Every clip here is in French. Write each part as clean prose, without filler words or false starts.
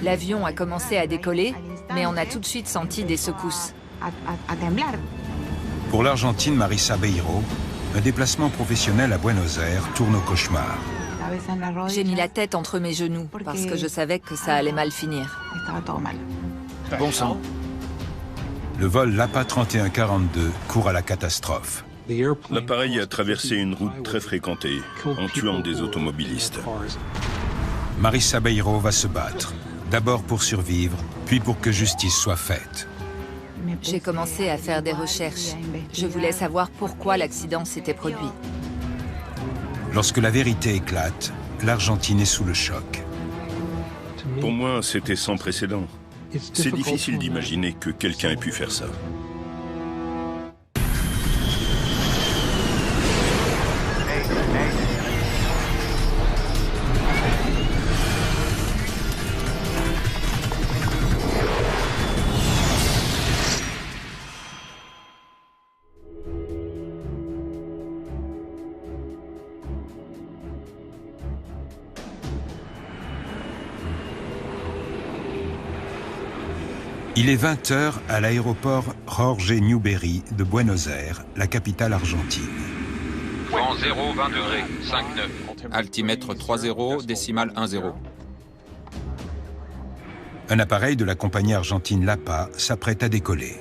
L'avion a commencé à décoller, mais on a tout de suite senti des secousses. Pour l'Argentine Marisa Beiro, un déplacement professionnel à Buenos Aires tourne au cauchemar. J'ai mis la tête entre mes genoux parce que je savais que ça allait mal finir. Bon sang. Le vol LAPA 3142 court à la catastrophe. L'appareil a traversé une route très fréquentée en tuant des automobilistes. Marisa Beiro va se battre, d'abord pour survivre, puis pour que justice soit faite. J'ai commencé à faire des recherches. Je voulais savoir pourquoi l'accident s'était produit. Lorsque la vérité éclate, l'Argentine est sous le choc. Pour moi, c'était sans précédent. C'est difficile d'imaginer que quelqu'un ait pu faire ça. Il est 20h à l'aéroport Jorge Newbery de Buenos Aires, la capitale argentine. Vent 0, 20 degrés, 5-9. Altimètre 30, décimale 10. Un appareil de la compagnie argentine LAPA s'apprête à décoller.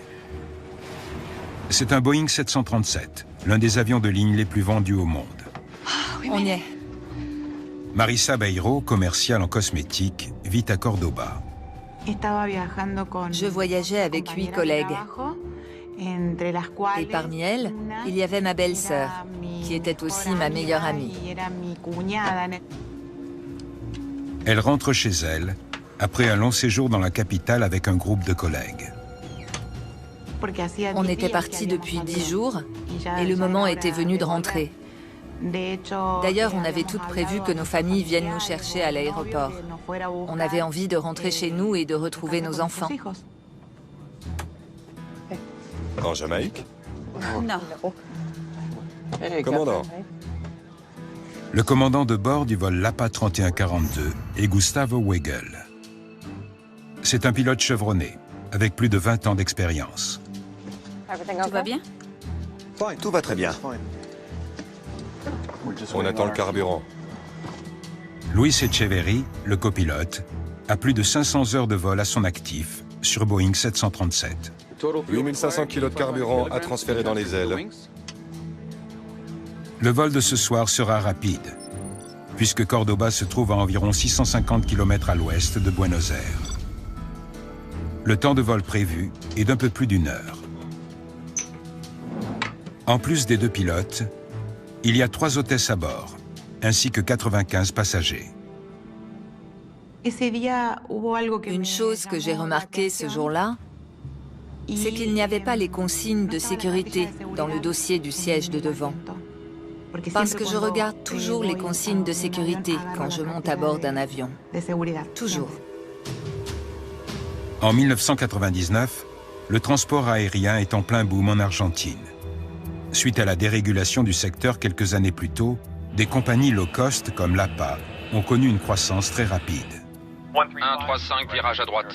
C'est un Boeing 737, l'un des avions de ligne les plus vendus au monde. On y est. Marisa Beiro, commerciale en cosmétiques, vit à Cordoba. Je voyageais avec 8 collègues. Et parmi elles, il y avait ma belle-sœur, qui était aussi ma meilleure amie. Elle rentre chez elle, après un long séjour dans la capitale avec un groupe de collègues. On était partis depuis 10 jours, et le moment était venu de rentrer. D'ailleurs, on avait toutes prévu que nos familles viennent nous chercher à l'aéroport. On avait envie de rentrer chez nous et de retrouver nos enfants. En Jamaïque? Non. Commandant. Le commandant de bord du vol LAPA 3142 est Gustavo Weigel. C'est un pilote chevronné, avec plus de 20 ans d'expérience. Tout va bien? Tout va très bien. On attend le carburant. Luis Echeverry, le copilote, a plus de 500 heures de vol à son actif sur Boeing 737. 8500 kg de carburant à transférer dans les ailes. Le vol de ce soir sera rapide, puisque Cordoba se trouve à environ 650 km à l'ouest de Buenos Aires. Le temps de vol prévu est d'un peu plus d'1 heure. En plus des 2 pilotes, il y a 3 hôtesses à bord, ainsi que 95 passagers. Une chose que j'ai remarquée ce jour-là, c'est qu'il n'y avait pas les consignes de sécurité dans le dossier du siège de devant. Parce que je regarde toujours les consignes de sécurité quand je monte à bord d'un avion. Toujours. En 1999, le transport aérien est en plein boom en Argentine. Suite à la dérégulation du secteur quelques années plus tôt, des compagnies low cost comme LAPA ont connu une croissance très rapide. 135, virage à droite.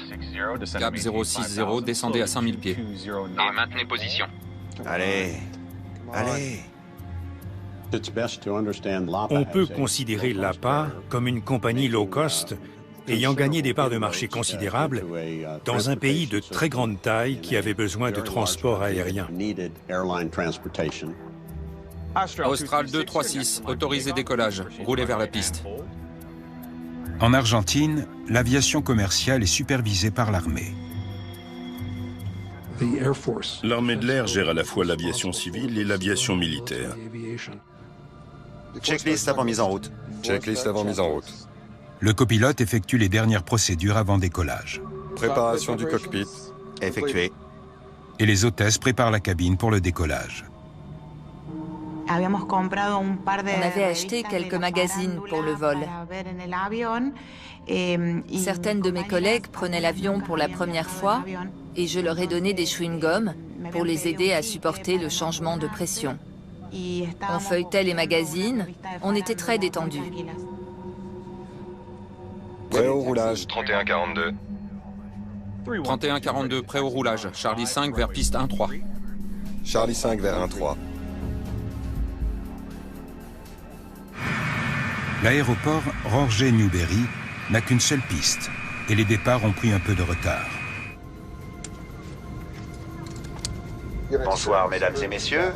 Cap 060, descendez à 5000 pieds. Et maintenez position. Allez, allez. On peut considérer l'APA comme une compagnie low cost ayant gagné des parts de marché considérables dans un pays de très grande taille qui avait besoin de transport aérien. Austral 236, autorisé décollage. Roulez vers la piste. En Argentine, l'aviation commerciale est supervisée par l'armée. L'armée de l'air gère à la fois l'aviation civile et l'aviation militaire. Checklist avant mise en route. Checklist avant mise en route. Le copilote effectue les dernières procédures avant décollage. Préparation du cockpit. Effectuée. Et les hôtesses préparent la cabine pour le décollage. On avait acheté quelques magazines pour le vol. Certaines de mes collègues prenaient l'avion pour la première fois et je leur ai donné des chewing-gums pour les aider à supporter le changement de pression. On feuilletait les magazines, on était très détendus. Prêt au roulage. 31-42. 31-42, prêt au roulage. Charlie 5 vers piste 1-3. Charlie 5 vers 1-3. L'aéroport Jorge Newbery n'a qu'une seule piste et les départs ont pris un peu de retard. Bonsoir, mesdames et messieurs.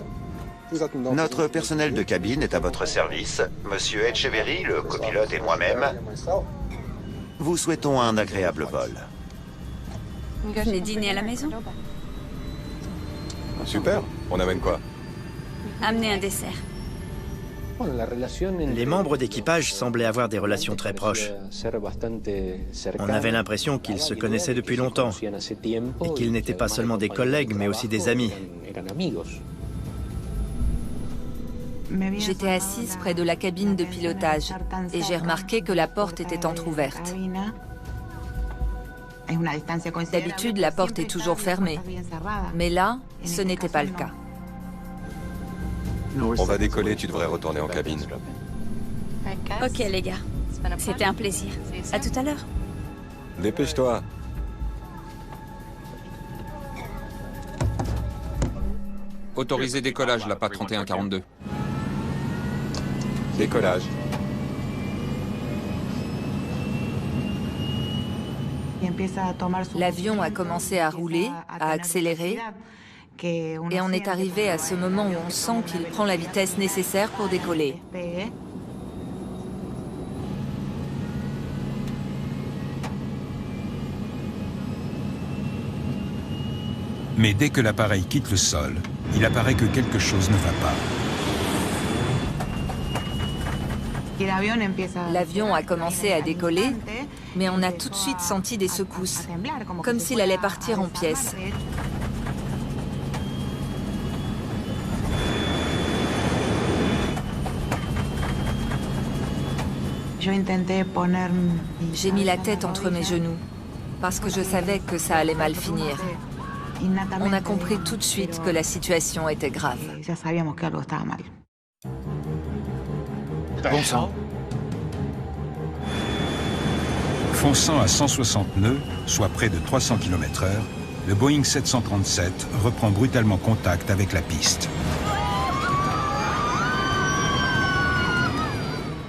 Notre personnel de cabine est à votre service. Monsieur Etcheverry, le copilote et moi-même, vous souhaitons un agréable vol. Venez dîner à la maison. Super. On amène quoi? Amenez un dessert. Les membres d'équipage semblaient avoir des relations très proches. On avait l'impression qu'ils se connaissaient depuis longtemps et qu'ils n'étaient pas seulement des collègues, mais aussi des amis. J'étais assise près de la cabine de pilotage et j'ai remarqué que la porte était entrouverte. D'habitude, la porte est toujours fermée, mais là, ce n'était pas le cas. On va décoller, tu devrais retourner en cabine. Ok les gars, c'était un plaisir. À tout à l'heure. Dépêche-toi. Autorisé décollage, la PA 31-42. Décollage. L'avion a commencé à rouler, à accélérer, et on est arrivé à ce moment où on sent qu'il prend la vitesse nécessaire pour décoller. Mais dès que l'appareil quitte le sol, il apparaît que quelque chose ne va pas. L'avion a commencé à décoller, mais on a tout de suite senti des secousses, comme s'il allait partir en pièces. J'ai mis la tête entre mes genoux, parce que je savais que ça allait mal finir. On a compris tout de suite que la situation était grave. Bon sang. Fonçant à 160 nœuds, soit près de 300 km/h, le Boeing 737 reprend brutalement contact avec la piste.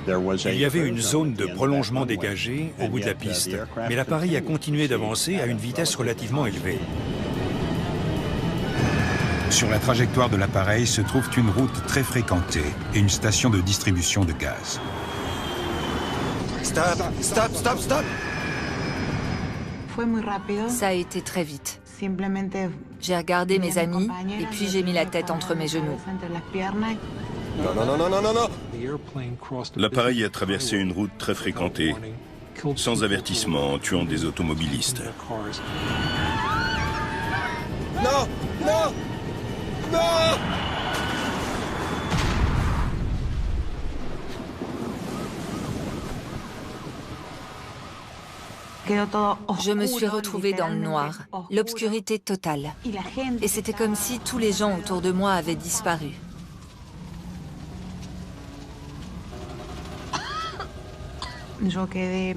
Il y avait une zone de prolongement dégagée au bout de la piste, mais l'appareil a continué d'avancer à une vitesse relativement élevée. Sur la trajectoire de l'appareil se trouve une route très fréquentée et une station de distribution de gaz. Stop, stop, stop, stop! Ça a été très vite. J'ai regardé mes amis et puis j'ai mis la tête entre mes genoux. Non, non, non, non, non, non, non! L'appareil a traversé une route très fréquentée, sans avertissement, en tuant des automobilistes. Non! Non! Non! Je me suis retrouvée dans le noir, l'obscurité totale. Et c'était comme si tous les gens autour de moi avaient disparu.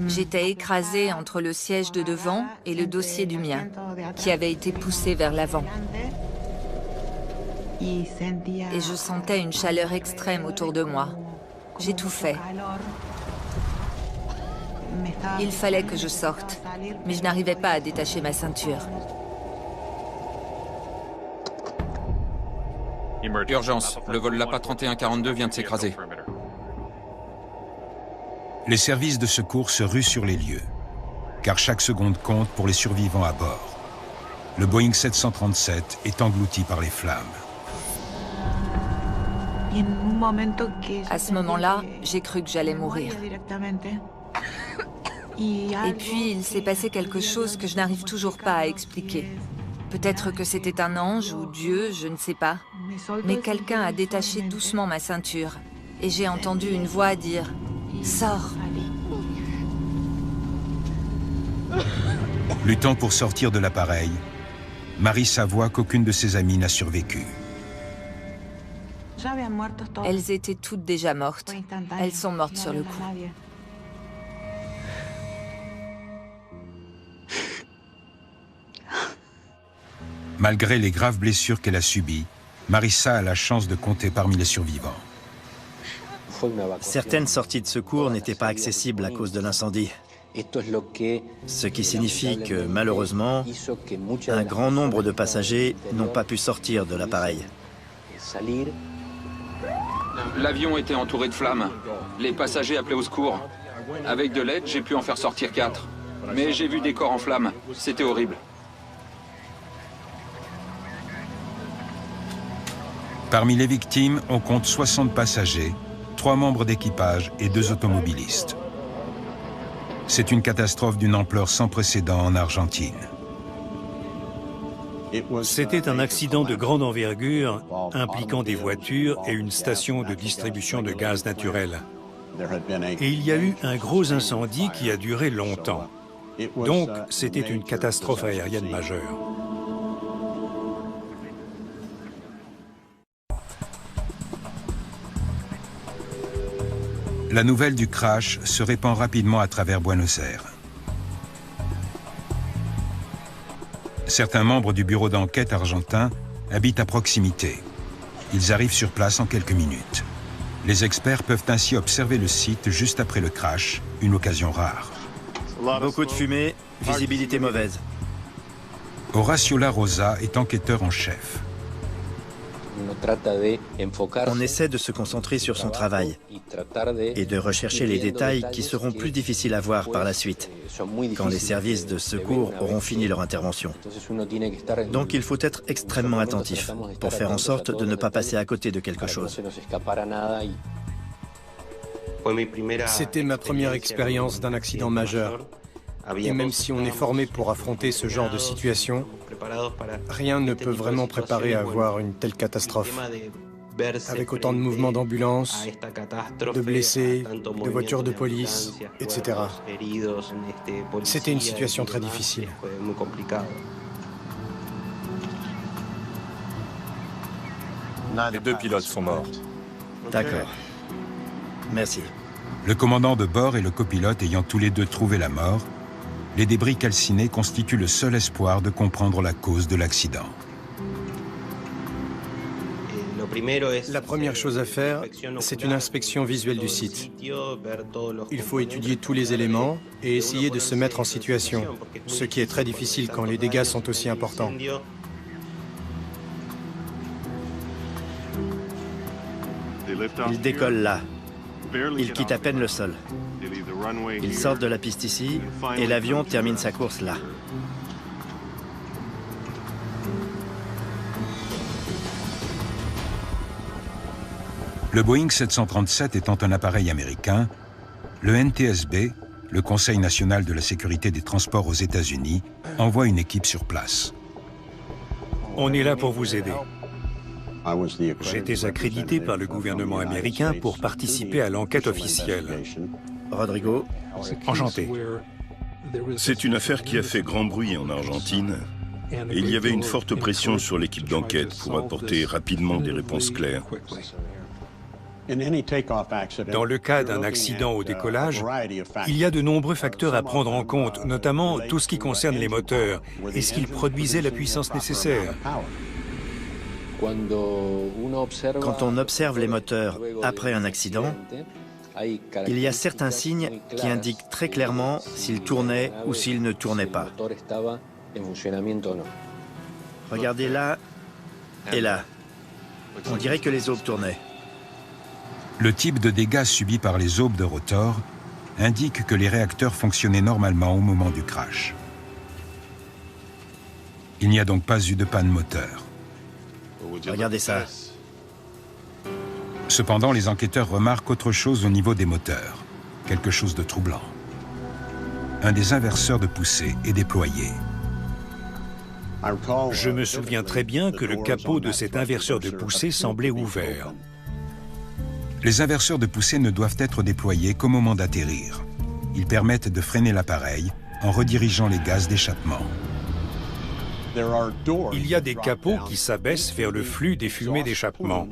J'étais écrasée entre le siège de devant et le dossier du mien, qui avait été poussé vers l'avant. Et je sentais une chaleur extrême autour de moi. J'étouffais. Il fallait que je sorte, mais je n'arrivais pas à détacher ma ceinture. Urgence, le vol Lapa 31-42 vient de s'écraser. Les services de secours se ruent sur les lieux, car chaque seconde compte pour les survivants à bord. Le Boeing 737 est englouti par les flammes. À ce moment-là, j'ai cru que j'allais mourir. Et puis, il s'est passé quelque chose que je n'arrive toujours pas à expliquer. Peut-être que c'était un ange ou Dieu, je ne sais pas. Mais quelqu'un a détaché doucement ma ceinture et j'ai entendu une voix dire « Sors !» Luttant pour sortir de l'appareil, Marie s'avoue qu'aucune de ses amies n'a survécu. Elles étaient toutes déjà mortes. Elles sont mortes sur le coup. Malgré les graves blessures qu'elle a subies, Marissa a la chance de compter parmi les survivants. Certaines sorties de secours n'étaient pas accessibles à cause de l'incendie. Ce qui signifie que, malheureusement, un grand nombre de passagers n'ont pas pu sortir de l'appareil. L'avion était entouré de flammes. Les passagers appelaient au secours. Avec de l'aide, j'ai pu en faire sortir 4. Mais j'ai vu des corps en flammes. C'était horrible. Parmi les victimes, on compte 60 passagers, 3 membres d'équipage et 2 automobilistes. C'est une catastrophe d'une ampleur sans précédent en Argentine. C'était un accident de grande envergure impliquant des voitures et une station de distribution de gaz naturel. Et il y a eu un gros incendie qui a duré longtemps. Donc, c'était une catastrophe aérienne majeure. La nouvelle du crash se répand rapidement à travers Buenos Aires. Certains membres du bureau d'enquête argentin habitent à proximité. Ils arrivent sur place en quelques minutes. Les experts peuvent ainsi observer le site juste après le crash, une occasion rare. Beaucoup de fumée, visibilité mauvaise. Horacio La Rosa est enquêteur en chef. On essaie de se concentrer sur son travail et de rechercher les détails qui seront plus difficiles à voir par la suite, quand les services de secours auront fini leur intervention. Donc il faut être extrêmement attentif pour faire en sorte de ne pas passer à côté de quelque chose. C'était ma première expérience d'un accident majeur. Et même si on est formé pour affronter ce genre de situation, rien ne peut vraiment préparer à voir une telle catastrophe. Avec autant de mouvements d'ambulance, de blessés, de voitures de police, etc. C'était une situation très difficile. Les 2 pilotes sont morts. D'accord. Merci. Le commandant de bord et le copilote ayant tous les deux trouvé la mort, les débris calcinés constituent le seul espoir de comprendre la cause de l'accident. La première chose à faire, c'est une inspection visuelle du site. Il faut étudier tous les éléments et essayer de se mettre en situation, ce qui est très difficile quand les dégâts sont aussi importants. Ils décollent là. Ils quittent à peine le sol. Ils sortent de la piste ici et l'avion termine sa course là. Le Boeing 737 étant un appareil américain, le NTSB, le Conseil national de la sécurité des transports aux États-Unis, envoie une équipe sur place. On est là pour vous aider. J'étais accrédité par le gouvernement américain pour participer à l'enquête officielle. Rodrigo. Enchanté. C'est une affaire qui a fait grand bruit en Argentine. Et il y avait une forte pression sur l'équipe d'enquête pour apporter rapidement des réponses claires. Dans le cas d'un accident au décollage, il y a de nombreux facteurs à prendre en compte, notamment tout ce qui concerne les moteurs. Est-ce qu'ils produisaient la puissance nécessaire? Quand on observe les moteurs après un accident, il y a certains signes qui indiquent très clairement s'ils tournaient ou s'ils ne tournaient pas. Regardez là et là. On dirait que les aubes tournaient. Le type de dégâts subis par les aubes de rotor indique que les réacteurs fonctionnaient normalement au moment du crash. Il n'y a donc pas eu de panne moteur. Regardez ça. Cependant, les enquêteurs remarquent autre chose au niveau des moteurs. Quelque chose de troublant. Un des inverseurs de poussée est déployé. Je me souviens très bien que le capot de cet inverseur de poussée semblait ouvert. Les inverseurs de poussée ne doivent être déployés qu'au moment d'atterrir. Ils permettent de freiner l'appareil en redirigeant les gaz d'échappement. Il y a des capots qui s'abaissent vers le flux des fumées d'échappement.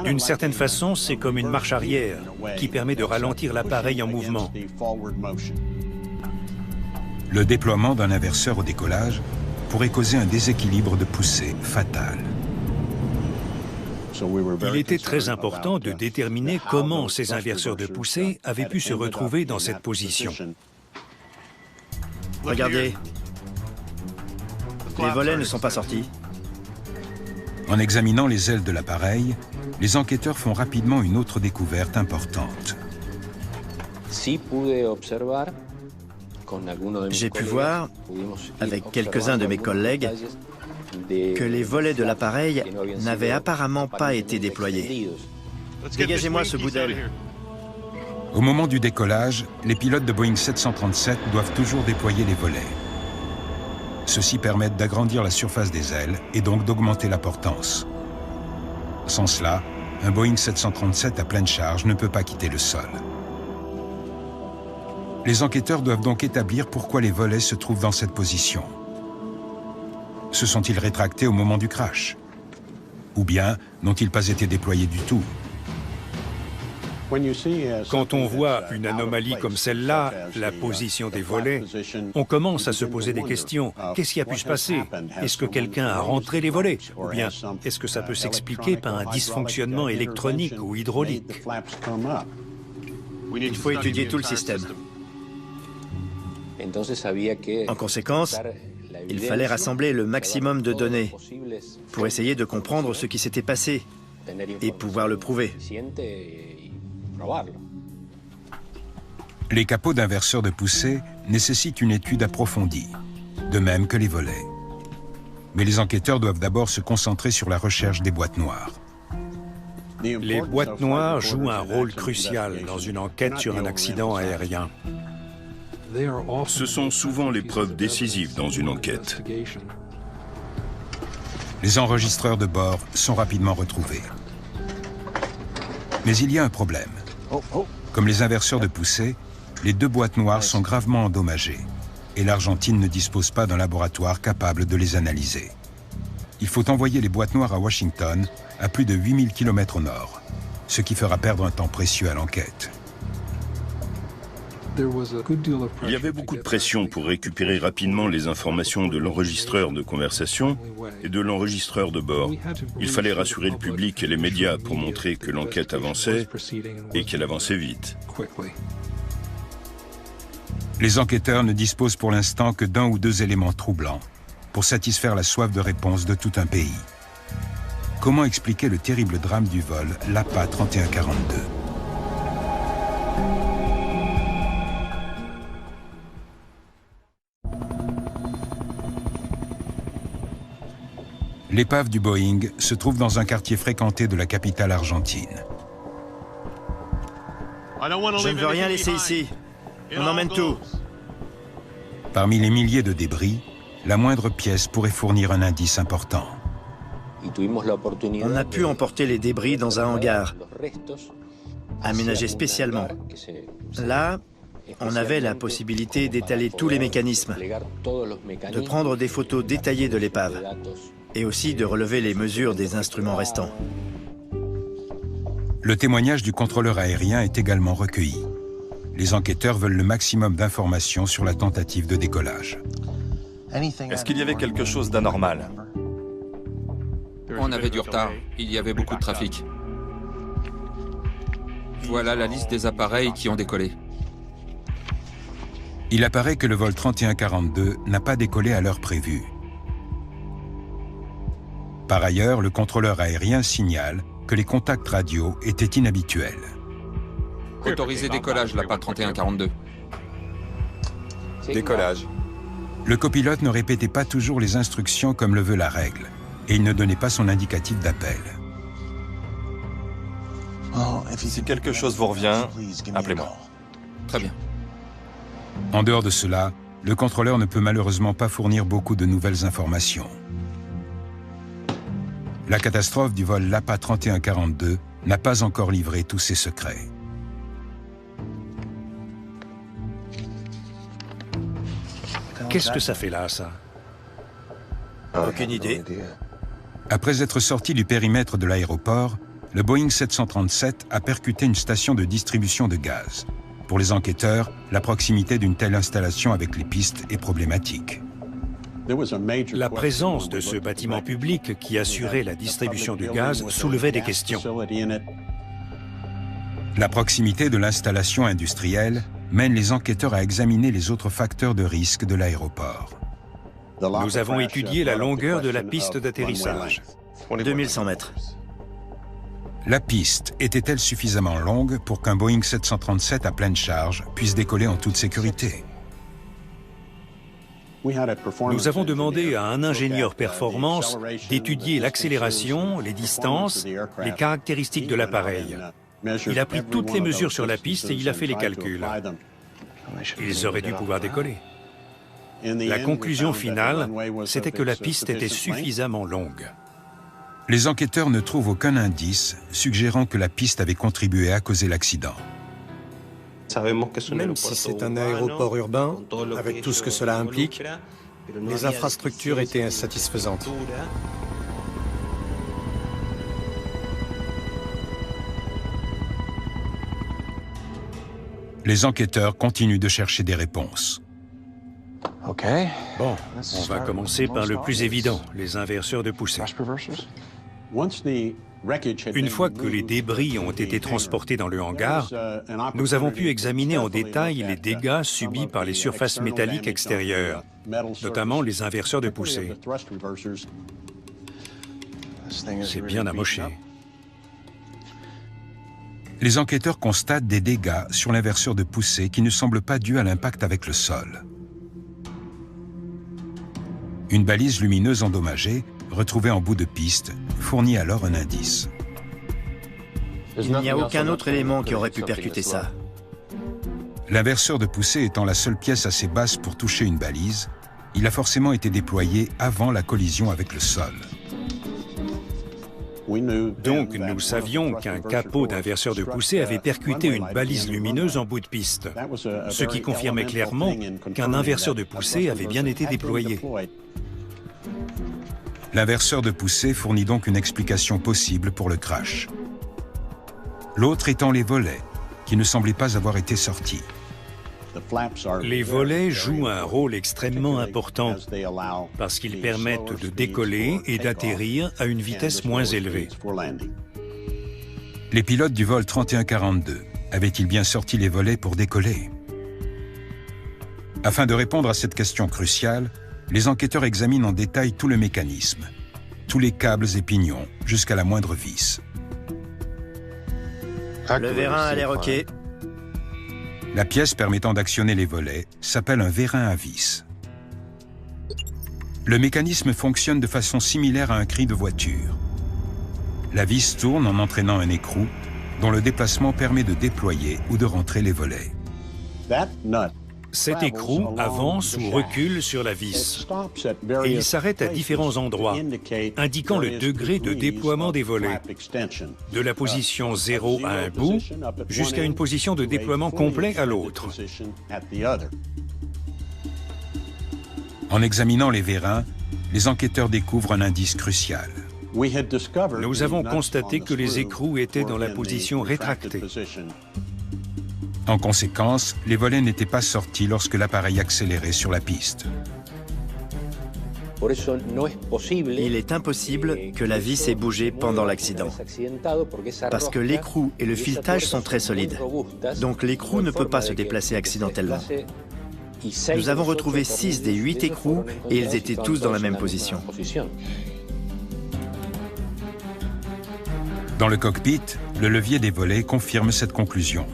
D'une certaine façon, c'est comme une marche arrière qui permet de ralentir l'appareil en mouvement. Le déploiement d'un inverseur au décollage pourrait causer un déséquilibre de poussée fatal. Il était très important de déterminer comment ces inverseurs de poussée avaient pu se retrouver dans cette position. Regardez. Les volets ne sont pas sortis. En examinant les ailes de l'appareil, les enquêteurs font rapidement une autre découverte importante. J'ai pu voir, avec quelques-uns de mes collègues, que les volets de l'appareil n'avaient apparemment pas été déployés. Dégagez-moi ce bout d'aile. Au moment du décollage, les pilotes de Boeing 737 doivent toujours déployer les volets. Ceux-ci permettent d'agrandir la surface des ailes et donc d'augmenter la portance. Sans cela, un Boeing 737 à pleine charge ne peut pas quitter le sol. Les enquêteurs doivent donc établir pourquoi les volets se trouvent dans cette position. Se sont-ils rétractés au moment du crash? Ou bien n'ont-ils pas été déployés du tout? Quand on voit une anomalie comme celle-là, la position des volets, on commence à se poser des questions. Qu'est-ce qui a pu se passer? Est-ce que quelqu'un a rentré les volets? Ou bien est-ce que ça peut s'expliquer par un dysfonctionnement électronique ou hydraulique? Il faut étudier tout le système. En conséquence, il fallait rassembler le maximum de données pour essayer de comprendre ce qui s'était passé et pouvoir le prouver. Les capots d'inverseurs de poussée nécessitent une étude approfondie, de même que les volets. Mais les enquêteurs doivent d'abord se concentrer sur la recherche des boîtes noires. Les boîtes noires jouent un rôle crucial dans une enquête sur un accident aérien. Ce sont souvent les preuves décisives dans une enquête. Les enregistreurs de bord sont rapidement retrouvés. Mais il y a un problème. Comme les inverseurs de poussée, les deux boîtes noires sont gravement endommagées et l'Argentine ne dispose pas d'un laboratoire capable de les analyser. Il faut envoyer les boîtes noires à Washington, à plus de 8000 km au nord, ce qui fera perdre un temps précieux à l'enquête. Il y avait beaucoup de pression pour récupérer rapidement les informations de l'enregistreur de conversation et de l'enregistreur de bord. Il fallait rassurer le public et les médias pour montrer que l'enquête avançait et qu'elle avançait vite. Les enquêteurs ne disposent pour l'instant que d'un ou deux éléments troublants pour satisfaire la soif de réponse de tout un pays. Comment expliquer le terrible drame du vol l'APA 3142 ? L'épave du Boeing se trouve dans un quartier fréquenté de la capitale argentine. Je ne veux rien laisser ici. On emmène tout. Parmi les milliers de débris, la moindre pièce pourrait fournir un indice important. On a pu emporter les débris dans un hangar, aménagé spécialement. Là, on avait la possibilité d'étaler tous les mécanismes, de prendre des photos détaillées de l'épave et aussi de relever les mesures des instruments restants. Le témoignage du contrôleur aérien est également recueilli. Les enquêteurs veulent le maximum d'informations sur la tentative de décollage. Est-ce qu'il y avait quelque chose d'anormal? On avait du retard, il y avait beaucoup de trafic. Voilà la liste des appareils qui ont décollé. Il apparaît que le vol 3142 n'a pas décollé à l'heure prévue. Par ailleurs, le contrôleur aérien signale que les contacts radio étaient inhabituels. Autorisé décollage, l'APA 3142. Décollage. Le copilote ne répétait pas toujours les instructions comme le veut la règle, et il ne donnait pas son indicatif d'appel. Si quelque chose vous revient, appelez-moi. Très bien. En dehors de cela, le contrôleur ne peut malheureusement pas fournir beaucoup de nouvelles informations. La catastrophe du vol LAPA 3142 n'a pas encore livré tous ses secrets. Qu'est-ce que ça fait là, ça? Aucune idée. Après être sorti du périmètre de l'aéroport, le Boeing 737 a percuté une station de distribution de gaz. Pour les enquêteurs, la proximité d'une telle installation avec les pistes est problématique. La présence de ce bâtiment public qui assurait la distribution du gaz soulevait des questions. La proximité de l'installation industrielle mène les enquêteurs à examiner les autres facteurs de risque de l'aéroport. Nous avons étudié la longueur de la piste d'atterrissage. 2100 mètres. La piste était-elle suffisamment longue pour qu'un Boeing 737 à pleine charge puisse décoller en toute sécurité? Nous avons demandé à un ingénieur performance d'étudier l'accélération, les distances, les caractéristiques de l'appareil. Il a pris toutes les mesures sur la piste et il a fait les calculs. Ils auraient dû pouvoir décoller. La conclusion finale, c'était que la piste était suffisamment longue. Les enquêteurs ne trouvent aucun indice suggérant que la piste avait contribué à causer l'accident. Même si c'est un aéroport urbain, avec tout ce que cela implique, les infrastructures étaient insatisfaisantes. Les enquêteurs continuent de chercher des réponses. Bon, on va commencer par le plus évident, les inverseurs de poussée. Une fois que les débris ont été transportés dans le hangar, nous avons pu examiner en détail les dégâts subis par les surfaces métalliques extérieures, notamment les inverseurs de poussée. C'est bien amoché. Les enquêteurs constatent des dégâts sur l'inverseur de poussée qui ne semblent pas dus à l'impact avec le sol. Une balise lumineuse endommagée, retrouvée en bout de piste, fournit alors un indice. Il n'y a aucun autre élément qui aurait pu percuter ça. L'inverseur de poussée étant la seule pièce assez basse pour toucher une balise, il a forcément été déployé avant la collision avec le sol. Donc nous savions qu'un capot d'inverseur de poussée avait percuté une balise lumineuse en bout de piste, ce qui confirmait clairement qu'un inverseur de poussée avait bien été déployé. L'inverseur de poussée fournit donc une explication possible pour le crash. L'autre étant les volets, qui ne semblaient pas avoir été sortis. Les volets jouent un rôle extrêmement important parce qu'ils permettent de décoller et d'atterrir à une vitesse moins élevée. Les pilotes du vol 3142 avaient-ils bien sorti les volets pour décoller? Afin de répondre à cette question cruciale, les enquêteurs examinent en détail tout le mécanisme, tous les câbles et pignons, jusqu'à la moindre vis. Le vérin a l'air OK. La pièce permettant d'actionner les volets s'appelle un vérin à vis. Le mécanisme fonctionne de façon similaire à un cri de voiture. La vis tourne en entraînant un écrou dont le déplacement permet de déployer ou de rentrer les volets. Cet écrou avance ou recule sur la vis et il s'arrête à différents endroits, indiquant le degré de déploiement des volets, de la position 0 à un bout jusqu'à une position de déploiement complet à l'autre. En examinant les vérins, les enquêteurs découvrent un indice crucial. Nous avons constaté que les écrous étaient dans la position rétractée. En conséquence, les volets n'étaient pas sortis lorsque l'appareil accélérait sur la piste. Il est impossible que la vis ait bougé pendant l'accident, parce que l'écrou et le filetage sont très solides. Donc l'écrou ne peut pas se déplacer accidentellement. Nous avons retrouvé 6 des 8 écrous et ils étaient tous dans la même position. Dans le cockpit, le levier des volets confirme cette conclusion.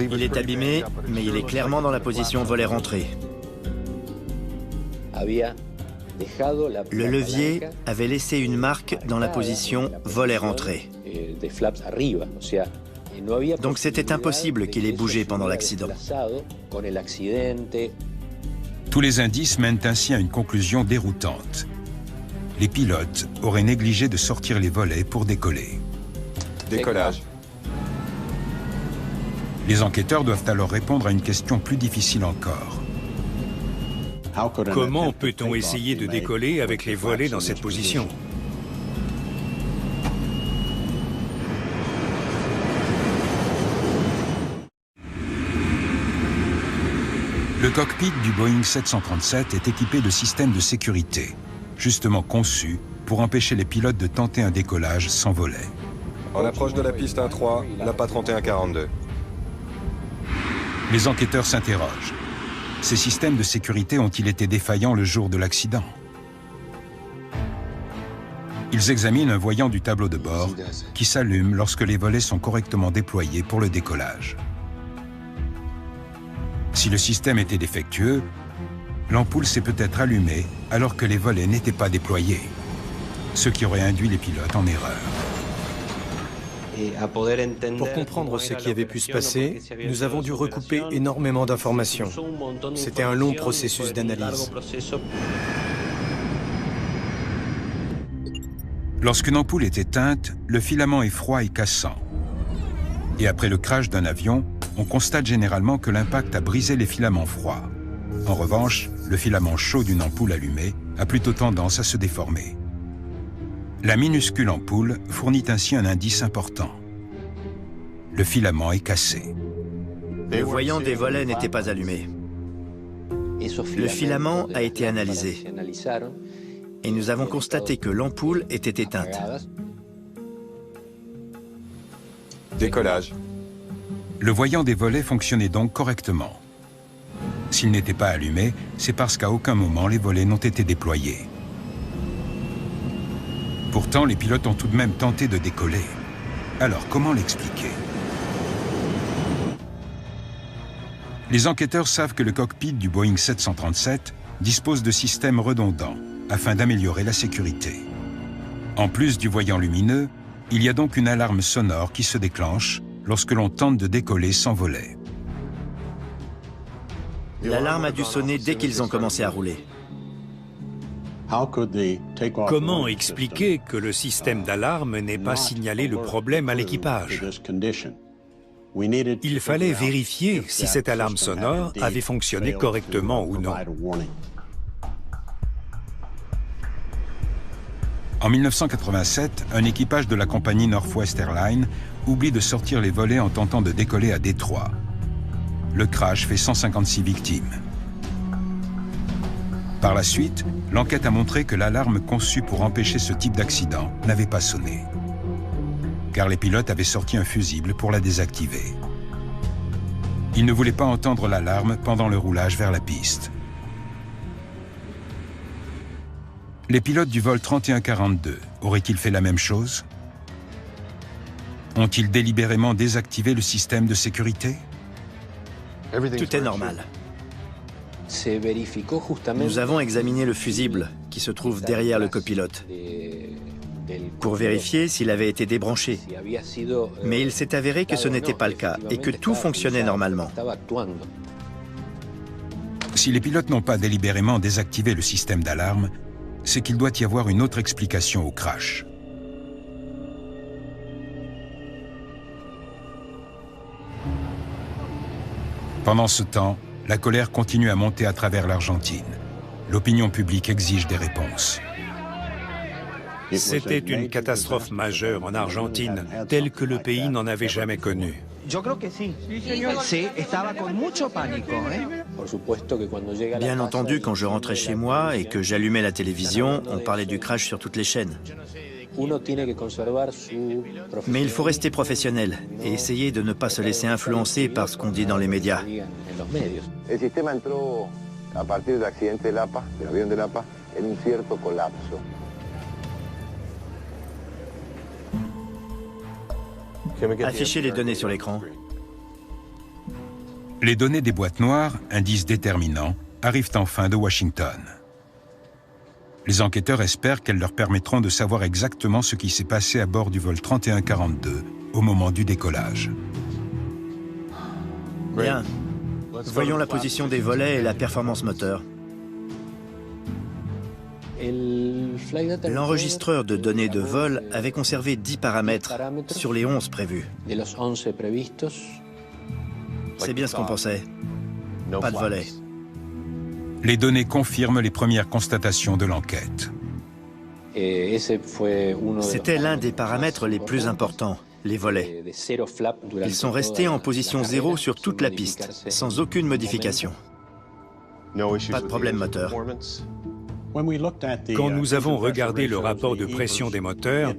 Il est abîmé, mais il est clairement dans la position volet rentré. Le levier avait laissé une marque dans la position volet rentré. Donc c'était impossible qu'il ait bougé pendant l'accident. Tous les indices mènent ainsi à une conclusion déroutante. Les pilotes auraient négligé de sortir les volets pour décoller. Décollage. Les enquêteurs doivent alors répondre à une question plus difficile encore. Comment peut-on essayer de décoller avec les volets dans cette position? Le cockpit du Boeing 737 est équipé de systèmes de sécurité, justement conçus pour empêcher les pilotes de tenter un décollage sans volet. En approche de la piste 1-3, l'APA 3142. Les enquêteurs s'interrogent. Ces systèmes de sécurité ont-ils été défaillants le jour de l'accident? Ils examinent un voyant du tableau de bord qui s'allume lorsque les volets sont correctement déployés pour le décollage. Si le système était défectueux, l'ampoule s'est peut-être allumée alors que les volets n'étaient pas déployés, ce qui aurait induit les pilotes en erreur. Pour comprendre ce qui avait pu se passer, nous avons dû recouper énormément d'informations. C'était un long processus d'analyse. Lorsqu'une ampoule est éteinte, le filament est froid et cassant. Et après le crash d'un avion, on constate généralement que l'impact a brisé les filaments froids. En revanche, le filament chaud d'une ampoule allumée a plutôt tendance à se déformer. La minuscule ampoule fournit ainsi un indice important. Le filament est cassé. Le voyant des volets n'était pas allumé. Le filament a été analysé. Et nous avons constaté que l'ampoule était éteinte. Décollage. Le voyant des volets fonctionnait donc correctement. S'il n'était pas allumé, c'est parce qu'à aucun moment les volets n'ont été déployés. Pourtant, les pilotes ont tout de même tenté de décoller. Alors, comment l'expliquer? Les enquêteurs savent que le cockpit du Boeing 737 dispose de systèmes redondants afin d'améliorer la sécurité. En plus du voyant lumineux, il y a donc une alarme sonore qui se déclenche lorsque l'on tente de décoller sans volet. L'alarme a dû sonner dès qu'ils ont commencé à rouler. Comment expliquer que le système d'alarme n'ait pas signalé le problème à l'équipage? Il fallait vérifier si cette alarme sonore avait fonctionné correctement ou non. En 1987, un équipage de la compagnie Northwest Airlines oublie de sortir les volets en tentant de décoller à Détroit. Le crash fait 156 victimes. Par la suite, l'enquête a montré que l'alarme conçue pour empêcher ce type d'accident n'avait pas sonné, car les pilotes avaient sorti un fusible pour la désactiver. Ils ne voulaient pas entendre l'alarme pendant le roulage vers la piste. Les pilotes du vol 3142 auraient-ils fait la même chose? Ont-ils délibérément désactivé le système de sécurité? Tout est normal. Nous avons examiné le fusible qui se trouve derrière le copilote pour vérifier s'il avait été débranché. Mais il s'est avéré que ce n'était pas le cas et que tout fonctionnait normalement. Si les pilotes n'ont pas délibérément désactivé le système d'alarme, c'est qu'il doit y avoir une autre explication au crash. Pendant ce temps, la colère continue à monter à travers l'Argentine. L'opinion publique exige des réponses. C'était une catastrophe majeure en Argentine, telle que le pays n'en avait jamais connue. Bien entendu, quand je rentrais chez moi et que j'allumais la télévision, on parlait du crash sur toutes les chaînes. Mais il faut rester professionnel et essayer de ne pas se laisser influencer par ce qu'on dit dans les médias. El sistema entró a partir del accidente de Lapa, del avión de Lapa, en un cierto colapso. Affichez les données sur l'écran. Les données des boîtes noires, indices déterminants, arrivent enfin de Washington. Les enquêteurs espèrent qu'elles leur permettront de savoir exactement ce qui s'est passé à bord du vol 3142 au moment du décollage. Bien. Voyons la position des volets et la performance moteur. L'enregistreur de données de vol avait conservé 10 paramètres sur les 11 prévus. C'est bien ce qu'on pensait. Pas de volet. Les données confirment les premières constatations de l'enquête. C'était l'un des paramètres les plus importants, les volets. Ils sont restés en position 0 sur toute la piste, sans aucune modification. Pas de problème moteur. Quand nous avons regardé le rapport de pression des moteurs,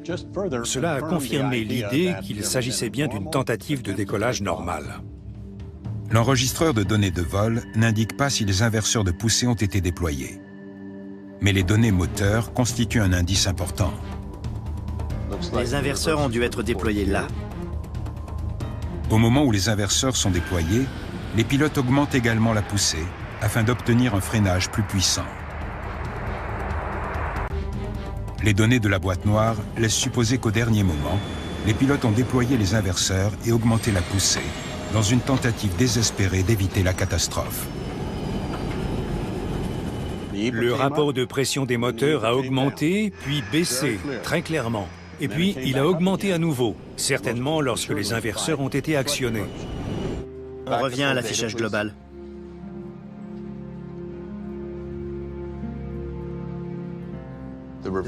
cela a confirmé l'idée qu'il s'agissait bien d'une tentative de décollage normale. L'enregistreur de données de vol n'indique pas si les inverseurs de poussée ont été déployés. Mais les données moteurs constituent un indice important. Les inverseurs ont dû être déployés là. Au moment où les inverseurs sont déployés, les pilotes augmentent également la poussée afin d'obtenir un freinage plus puissant. Les données de la boîte noire laissent supposer qu'au dernier moment, les pilotes ont déployé les inverseurs et augmenté la poussée, dans une tentative désespérée d'éviter la catastrophe. Le rapport de pression des moteurs a augmenté, puis baissé, très clairement. Et puis, il a augmenté à nouveau, certainement lorsque les inverseurs ont été actionnés. On revient à l'affichage global.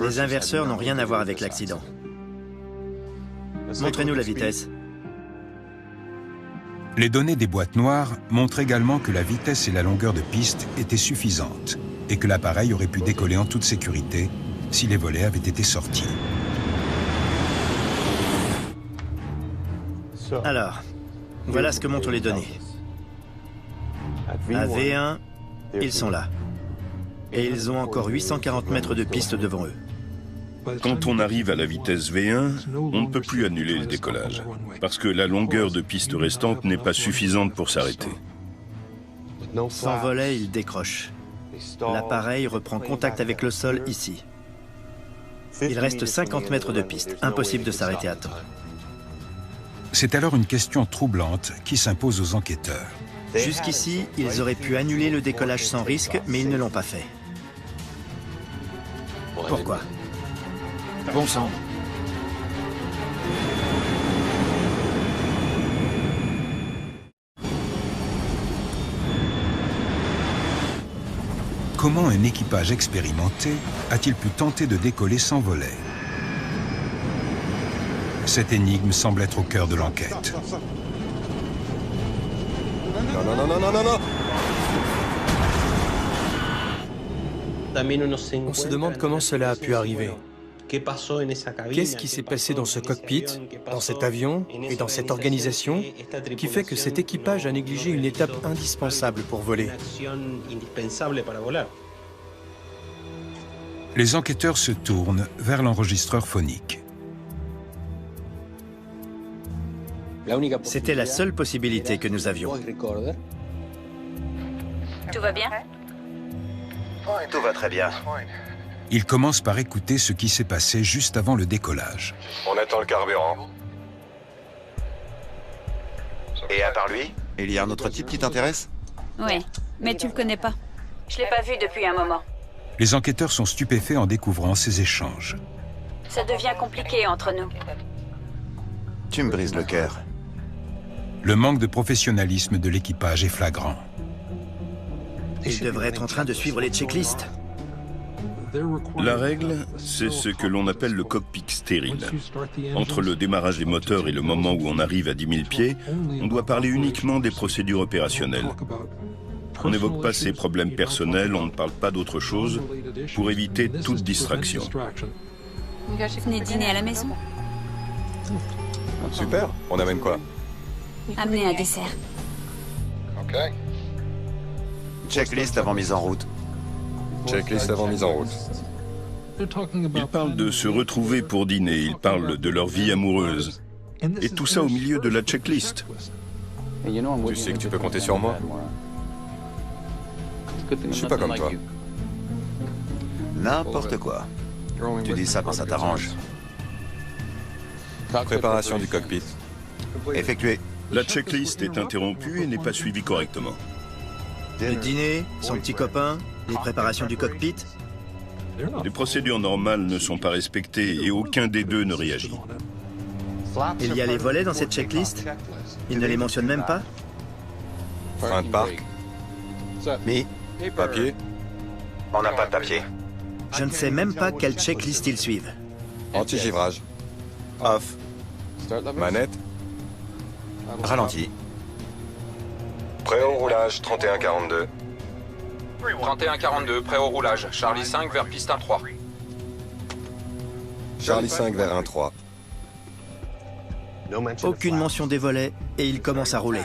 Les inverseurs n'ont rien à voir avec l'accident. Montrez-nous la vitesse. Les données des boîtes noires montrent également que la vitesse et la longueur de piste étaient suffisantes et que l'appareil aurait pu décoller en toute sécurité si les volets avaient été sortis. Alors, voilà ce que montrent les données. À V1, ils sont là. Et ils ont encore 840 mètres de piste devant eux. Quand on arrive à la vitesse V1, on ne peut plus annuler le décollage, parce que la longueur de piste restante n'est pas suffisante pour s'arrêter. Sans volet, il décroche. L'appareil reprend contact avec le sol ici. Il reste 50 mètres de piste, impossible de s'arrêter à temps. C'est alors une question troublante qui s'impose aux enquêteurs. Jusqu'ici, ils auraient pu annuler le décollage sans risque, mais ils ne l'ont pas fait. Pourquoi? Bon sang. Comment un équipage expérimenté a-t-il pu tenter de décoller sans volet? Cette énigme semble être au cœur de l'enquête. Non. On se demande comment cela a pu arriver. Qu'est-ce qui s'est passé dans ce cockpit, dans cet avion et dans cette organisation qui fait que cet équipage a négligé une étape indispensable pour voler? Les enquêteurs se tournent vers l'enregistreur phonique. C'était la seule possibilité que nous avions. Tout va bien? Tout va très bien. Ils commencent par écouter ce qui s'est passé juste avant le décollage. On attend le carburant. Et à part lui, il y a un autre type qui t'intéresse? Oui, mais tu le connais pas. Je l'ai pas vu depuis un moment. Les enquêteurs sont stupéfaits en découvrant ces échanges. Ça devient compliqué entre nous. Tu me brises le cœur. Le manque de professionnalisme de l'équipage est flagrant. Ils devraient être en train de suivre les checklists. La règle, c'est ce que l'on appelle le cockpit stérile. Entre le démarrage des moteurs et le moment où on arrive à 10 000 pieds, on doit parler uniquement des procédures opérationnelles. On n'évoque pas ses problèmes personnels, on ne parle pas d'autre chose, pour éviter toute distraction. Venez dîner à la maison. Super, on amène quoi? Amenez un dessert. Checklist avant mise en route. Checklist avant mise en route. Ils parlent de se retrouver pour dîner, ils parlent de leur vie amoureuse. Et tout ça au milieu de la checklist. Tu sais que tu peux compter sur moi. Je suis pas comme toi. N'importe quoi. Tu dis ça quand ça t'arrange. Préparation du cockpit. Effectué. La checklist est interrompue et n'est pas suivie correctement. Le dîner, son petit copain, les préparations du cockpit. Les procédures normales ne sont pas respectées et aucun des deux ne réagit. Il y a les volets dans cette checklist? Il ne les mentionne même pas? Frein de parc. Mais Papier. on n'a pas de papier. Je ne sais même pas quelle checklist ils suivent. Anti-givrage. Off. Manette. Ralenti. Prêt au roulage 31-42. 31-42, prêt au roulage. Charlie 5 vers piste 1-3. Charlie 5 vers 1-3. Aucune mention des volets et il commence à rouler.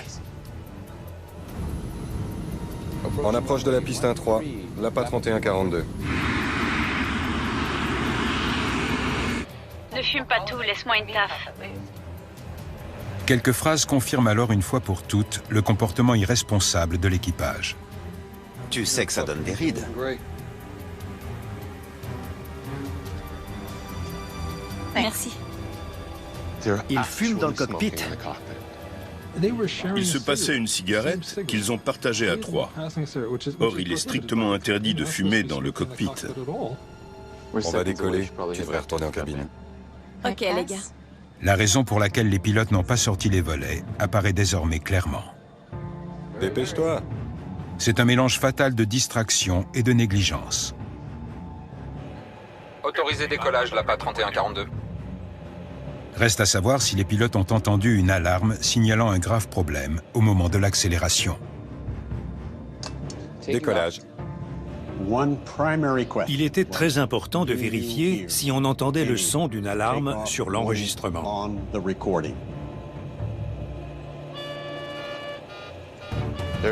En approche de la piste 1-3, l'APA 31-42. Ne fume pas tout, laisse-moi une taf. Quelques phrases confirment alors une fois pour toutes le comportement irresponsable de l'équipage. Tu sais que ça donne des rides. Merci. Il fume dans le cockpit. Ils se passaient une cigarette qu'ils ont partagée à trois. Or, il est strictement interdit de fumer dans le cockpit. On va décoller. Tu devrais retourner en cabine. Ok, les gars. La raison pour laquelle les pilotes n'ont pas sorti les volets apparaît désormais clairement. Dépêche-toi. C'est un mélange fatal de distraction et de négligence. Autorisé décollage, l'APA 31-42. Reste à savoir si les pilotes ont entendu une alarme signalant un grave problème au moment de l'accélération. Décollage. Il était très important de vérifier si on entendait le son d'une alarme sur l'enregistrement.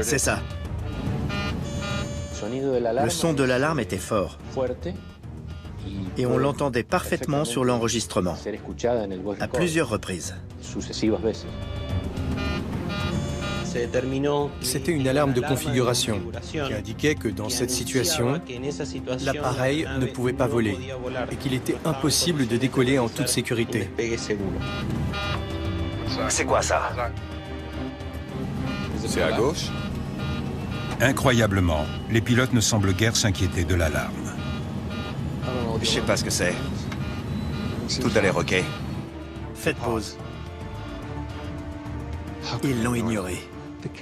C'est ça. Le son de l'alarme était fort. Et on l'entendait parfaitement sur l'enregistrement, à plusieurs reprises. C'était une alarme de configuration qui indiquait que dans cette situation, l'appareil ne pouvait pas voler et qu'il était impossible de décoller en toute sécurité. C'est quoi ça? C'est à gauche? Incroyablement, les pilotes ne semblent guère s'inquiéter de l'alarme. Je sais pas ce que c'est. Tout a l'air OK. Faites pause. Ils l'ont ignoré.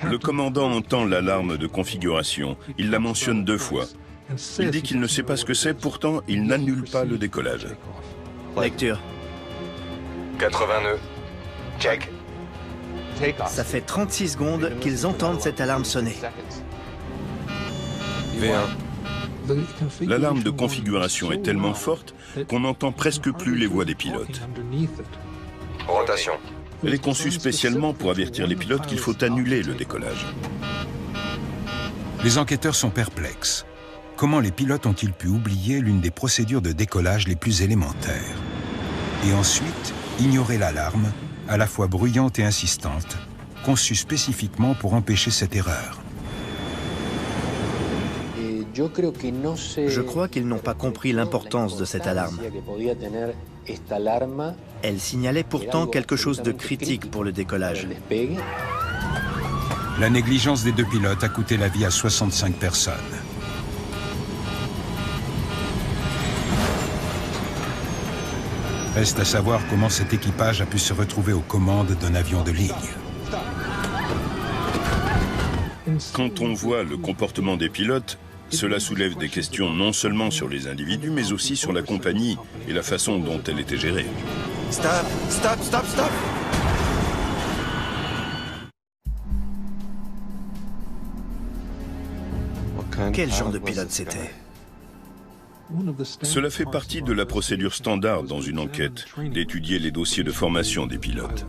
Le commandant entend l'alarme de configuration. Il la mentionne 2 fois. Il dit qu'il ne sait pas ce que c'est, pourtant il n'annule pas le décollage. Lecture. 80 nœuds. Check. Ça fait 36 secondes qu'ils entendent cette alarme sonner. V1. L'alarme de configuration est tellement forte qu'on n'entend presque plus les voix des pilotes. Rotation. Elle est conçue spécialement pour avertir les pilotes qu'il faut annuler le décollage. Les enquêteurs sont perplexes. Comment les pilotes ont-ils pu oublier l'une des procédures de décollage les plus élémentaires? Et ensuite, ignorer l'alarme, à la fois bruyante et insistante, conçue spécifiquement pour empêcher cette erreur. Je crois qu'ils n'ont pas compris l'importance de cette alarme. Elle signalait pourtant quelque chose de critique pour le décollage. La négligence des 2 pilotes a coûté la vie à 65 personnes. Reste à savoir comment cet équipage a pu se retrouver aux commandes d'un avion de ligne. Quand on voit le comportement des pilotes, cela soulève des questions non seulement sur les individus, mais aussi sur la compagnie et la façon dont elle était gérée. Stop, stop, stop, stop. Quel genre de pilote c'était? Cela fait partie de la procédure standard dans une enquête, d'étudier les dossiers de formation des pilotes.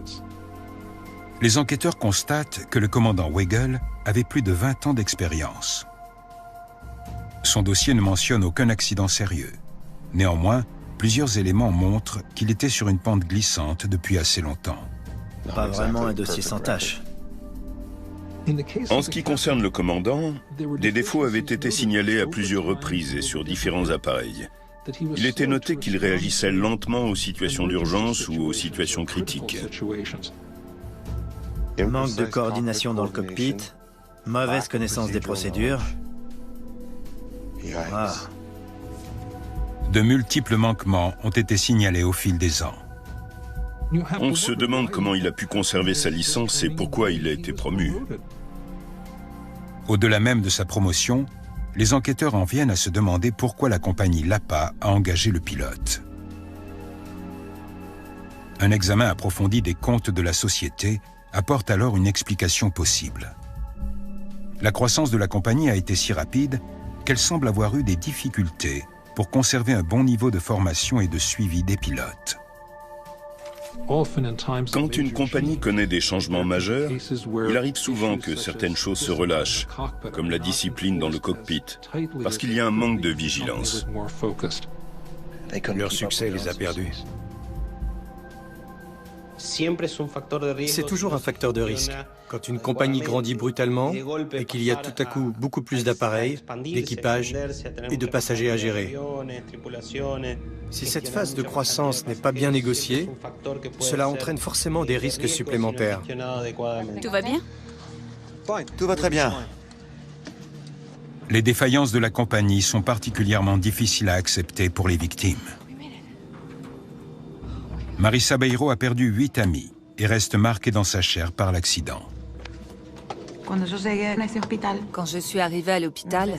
Les enquêteurs constatent que le commandant Weigel avait plus de 20 ans d'expérience. Son dossier ne mentionne aucun accident sérieux. Néanmoins, plusieurs éléments montrent qu'il était sur une pente glissante depuis assez longtemps. Pas vraiment un dossier sans tâche. En ce qui concerne le commandant, des défauts avaient été signalés à plusieurs reprises et sur différents appareils. Il était noté qu'il réagissait lentement aux situations d'urgence ou aux situations critiques. Manque de coordination dans le cockpit, mauvaise connaissance des procédures. Ah. De multiples manquements ont été signalés au fil des ans. On se demande comment il a pu conserver sa licence et pourquoi il a été promu. Au-delà même de sa promotion, les enquêteurs en viennent à se demander pourquoi la compagnie LAPA a engagé le pilote. Un examen approfondi des comptes de la société apporte alors une explication possible. La croissance de la compagnie a été si rapide qu'elle semble avoir eu des difficultés pour conserver un bon niveau de formation et de suivi des pilotes. Quand une compagnie connaît des changements majeurs, il arrive souvent que certaines choses se relâchent, comme la discipline dans le cockpit, parce qu'il y a un manque de vigilance. Leur succès les a perdus. C'est toujours un facteur de risque. Quand une compagnie grandit brutalement et qu'il y a tout à coup beaucoup plus d'appareils, d'équipages et de passagers à gérer. Si cette phase de croissance n'est pas bien négociée, cela entraîne forcément des risques supplémentaires. Tout va bien? Tout va très bien. Les défaillances de la compagnie sont particulièrement difficiles à accepter pour les victimes. Marissa Beiro a perdu 8 amis et reste marquée dans sa chair par l'accident. Quand je suis arrivée à l'hôpital,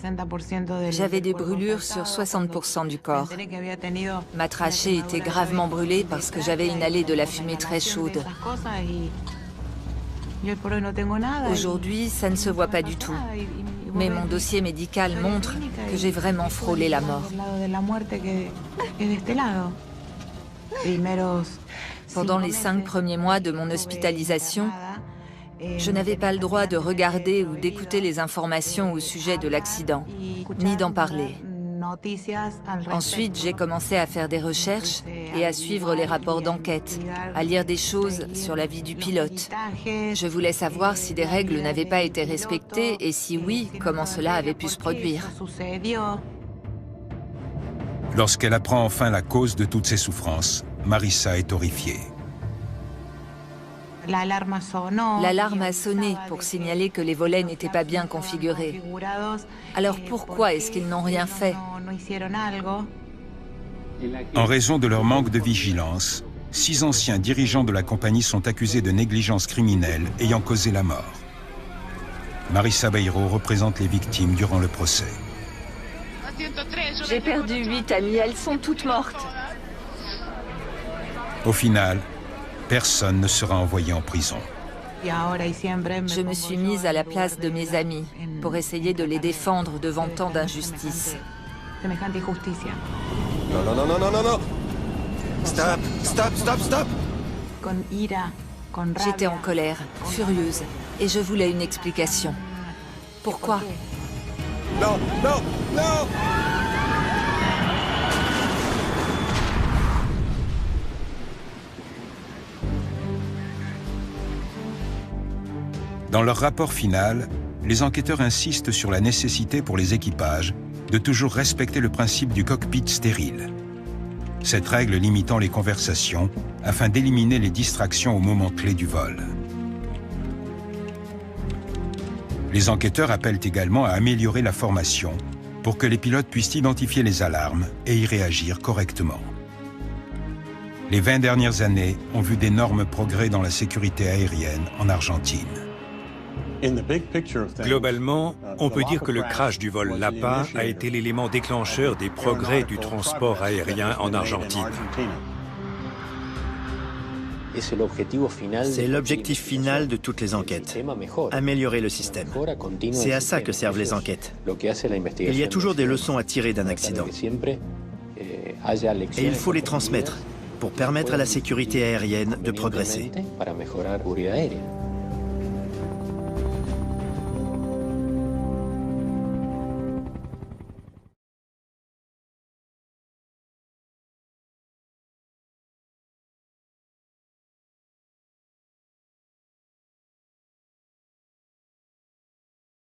j'avais des brûlures sur 60% du corps. Ma trachée était gravement brûlée parce que j'avais inhalé de la fumée très chaude. Aujourd'hui, ça ne se voit pas du tout. Mais mon dossier médical montre que j'ai vraiment frôlé la mort. Pendant les 5 premiers mois de mon hospitalisation, je n'avais pas le droit de regarder ou d'écouter les informations au sujet de l'accident, ni d'en parler. Ensuite, j'ai commencé à faire des recherches et à suivre les rapports d'enquête, à lire des choses sur la vie du pilote. Je voulais savoir si des règles n'avaient pas été respectées et si oui, comment cela avait pu se produire. Lorsqu'elle apprend enfin la cause de toutes ces souffrances, Marissa est horrifiée. L'alarme a sonné pour signaler que les volets n'étaient pas bien configurés. Alors pourquoi est-ce qu'ils n'ont rien fait? En raison de leur manque de vigilance, 6 anciens dirigeants de la compagnie sont accusés de négligence criminelle ayant causé la mort. Marissa Beiro représente les victimes durant le procès. J'ai perdu 8 amies, elles sont toutes mortes. Au final, personne ne sera envoyé en prison. Je me suis mise à la place de mes amis pour essayer de les défendre devant tant d'injustice. Non, non, non, non, non, non, non! Stop, stop, stop, stop! J'étais en colère, furieuse, et je voulais une explication. Pourquoi? Non, non, non! Dans leur rapport final, les enquêteurs insistent sur la nécessité pour les équipages de toujours respecter le principe du cockpit stérile. Cette règle limitant les conversations afin d'éliminer les distractions au moment clé du vol. Les enquêteurs appellent également à améliorer la formation pour que les pilotes puissent identifier les alarmes et y réagir correctement. Les 20 dernières années ont vu d'énormes progrès dans la sécurité aérienne en Argentine. Globalement, on peut dire que le crash du vol LAPA a été l'élément déclencheur des progrès du transport aérien en Argentine. C'est l'objectif final de toutes les enquêtes, améliorer le système. C'est à ça que servent les enquêtes. Il y a toujours des leçons à tirer d'un accident. Et il faut les transmettre pour permettre à la sécurité aérienne de progresser.